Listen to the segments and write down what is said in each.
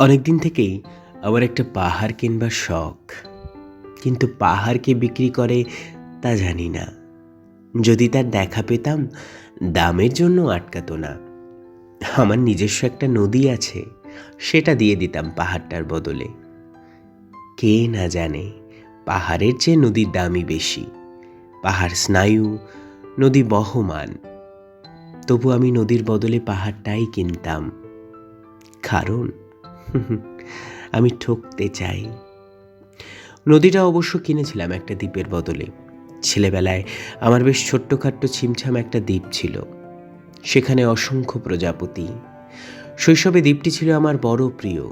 অনেকদিন থেকেই আমার একটা পাহাড় কিনবার শখ, কিন্তু পাহাড়কে বিক্রি করে তা জানি না। যদি তার দেখা পেতাম, দামের জন্য আটকাতো না। আমার নিজস্ব একটা নদী আছে, সেটা দিয়ে দিতাম পাহাড়টার বদলে। কে না জানে পাহাড়ের চেয়ে নদীর দামই বেশি। পাহাড় স্নায়ু, নদী বহমান। তবু আমি নদীর বদলে পাহাড়টাই কিনতাম, কারণ আমি ঠকতে চাই। নদীটা অবশ্য কিনেছিলাম একটা দ্বীপের বদলে। ছেলেবেলায় আমার বেশ ছোট্টখাট্ট ছিমছাম একটা দ্বীপ ছিল, সেখানে অসংখ্য প্রজাপতি। শৈশবে দ্বীপটি ছিল আমার বড় প্রিয়।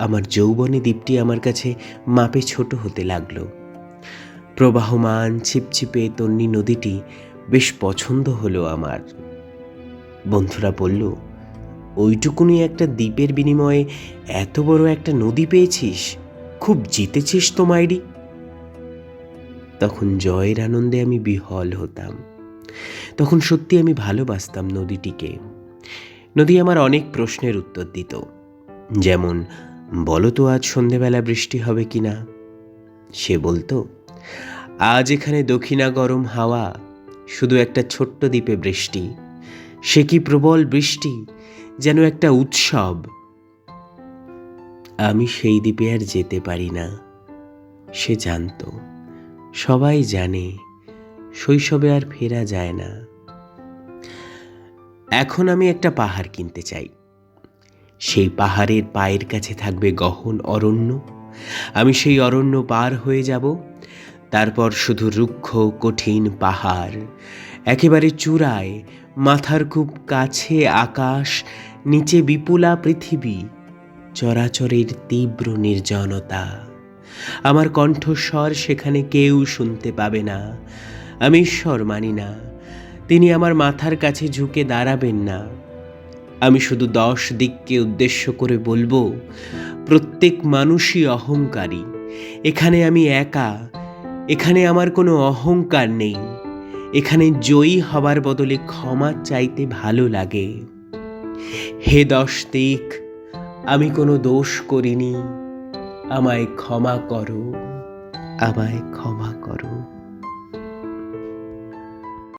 আমার যৌবনে দ্বীপটি আমার কাছে মাপে ছোট হতে লাগলো। প্রবাহমান ছিপছিপে তন্নি নদীটি বেশ পছন্দ হলো আমার। বন্ধুরা বলল, ওইটুকুনি একটা দ্বীপের বিনিময়ে এত বড় একটা নদী পেয়েছিস, খুব জিতেছিস তো মাইরি। তখন জয়ের আনন্দে আমি বিহল হতাম। তখন সত্যি আমি ভালোবাসতাম নদীটিকে। নদী আমার অনেক প্রশ্নের উত্তর দিত, যেমন, বলো তো আজ সন্ধেবেলা বৃষ্টি হবে কি না। সে বলতো, আজ এখানে দক্ষিণা গরম হাওয়া, শুধু একটা ছোট্ট দ্বীপে বৃষ্টি। সে কি প্রবল বৃষ্টি, যেন একটা উৎসব। আমি সেই দ্বীপে আর যেতে পারি না। সে জানতো, সবাই জানে, শৈশবে আর ফেরা যায় না। এখন আমি একটা পাহাড় কিনতে চাই। সেই পাহাড়ের পায়ের কাছে থাকবে গহন অরণ্য। আমি সেই অরণ্য পার হয়ে যাব, তারপর শুধু রুক্ষ কঠিন পাহাড়। একেবারে চূড়ায়, মাথার খুব কাছে আকাশ, নিচে বিপুলা পৃথিবী, চরাচরের তীব্র নির্জনতা। আমার কণ্ঠস্বর সেখানে কেউ শুনতে পাবে না। আমি ঈশ্বর মানি না, তিনি আমার মাথার কাছে ঝুঁকে দাঁড়াবেন না। আমি শুধু 10 দিককে উদ্দেশ্য করে বলবো, প্রত্যেক মানুষই অহংকারী। এখানে আমি একা, এখানে আমার কোনো অহংকার নেই। এখানে জয়ী হবার বদলে ক্ষমা চাইতে ভালো লাগে। হে 10 দিক, আমি কোনো দোষ করিনি, আমায় ক্ষমা করো, আমায় ক্ষমা করো।